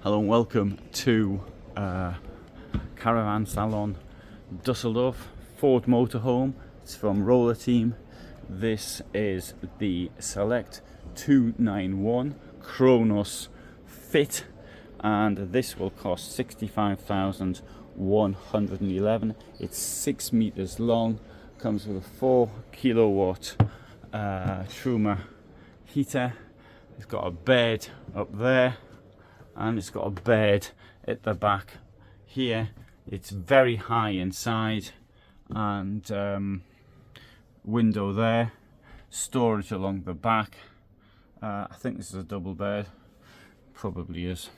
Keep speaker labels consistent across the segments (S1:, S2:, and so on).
S1: Hello and welcome to Caravan Salon Dusseldorf Ford Motorhome. It's from Roller Team. This is the Select 291 Kronos Fit, and this will cost 65,111. It's 6 meters long, comes with a 4 kilowatt Truma heater. It's got a bed up there, and it's got a bed at the back here. It's very high inside, and window there, storage along the back. I think this is a double bed, probably is.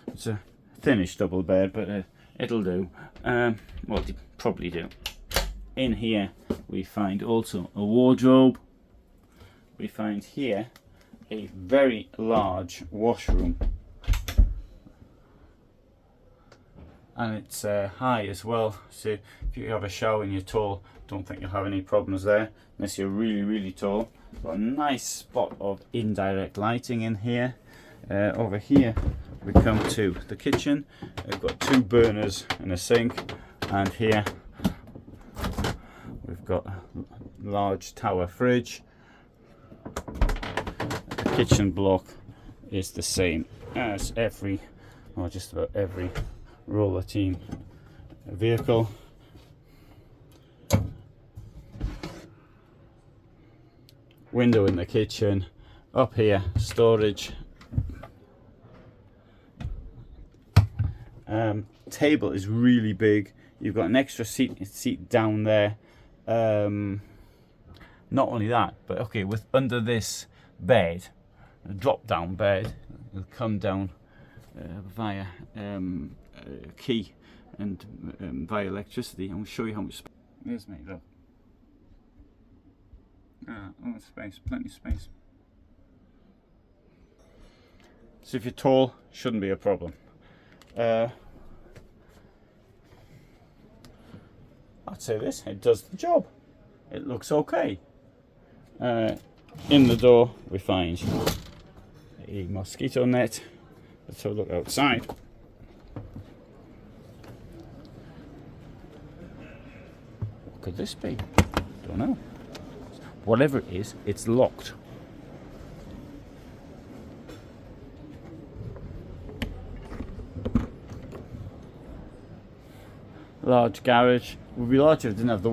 S1: It's a thinnish double bed, but it'll do. Well, it probably do. In here we find also a wardrobe. We find here a very large washroom, and it's high as well, so if you have a shower and you're tall, don't think you'll have any problems there unless you're really tall. Got a nice spot of indirect lighting in here. Over here we come to the kitchen. We've got 2 burners and a sink, and here we've got a large tower fridge. The kitchen block is the same as every, or just about every, Roller Team vehicle. Window in the kitchen. Up here, storage. Table is really big. You've got an extra seat down there. Not only that, but okay, with under this bed, a drop down bed, it'll come down via key and via electricity, and we'll show you how much space. There's me, look. Oh, space, plenty of space. So if you're tall, shouldn't be a problem. I'd say this, it does the job. It looks okay. In the door we find a mosquito net. Let's have a look outside. What could this be? Don't know. Whatever it is, it's locked. Large garage. Would be larger if it didn't have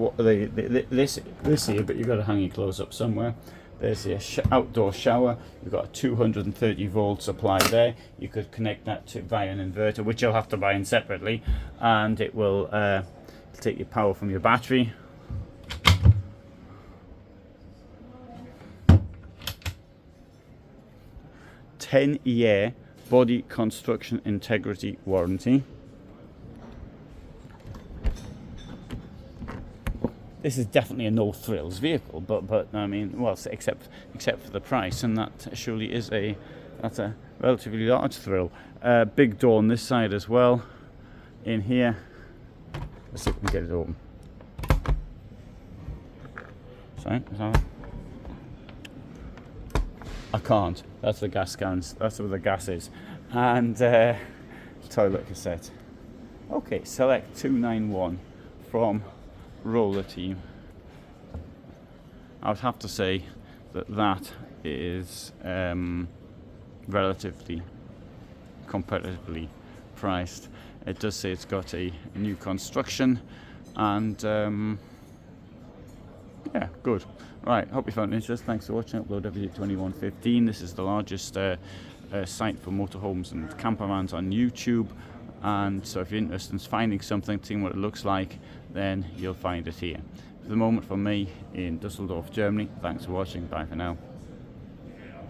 S1: this here, but you've got to hang your clothes up somewhere. There's the outdoor shower. You've got a 230 volt supply there. You could connect that to via an inverter, which you'll have to buy in separately, and it will take your power from your battery. "10-year body construction integrity warranty." This is definitely a no thrills vehicle, but I mean, well, except for the price, and that surely is that's a relatively large thrill. Big door on this side as well. In here, let's see if we can get it open. Sorry, is that it? I can't. That's the gas cans. That's where the gas is, and toilet cassette. Okay, Select 291 from Roller Team. I would have to say that is relatively competitively priced. It does say it's got a new construction, and yeah, good. Right, hope you found it interesting. Thanks for watching. Upload every day 21:15. This is the largest site for motorhomes and campervans on YouTube. And so if you're interested in finding something, seeing what it looks like, then you'll find it here. For the moment, from me in Dusseldorf, Germany, thanks for watching. Bye for now.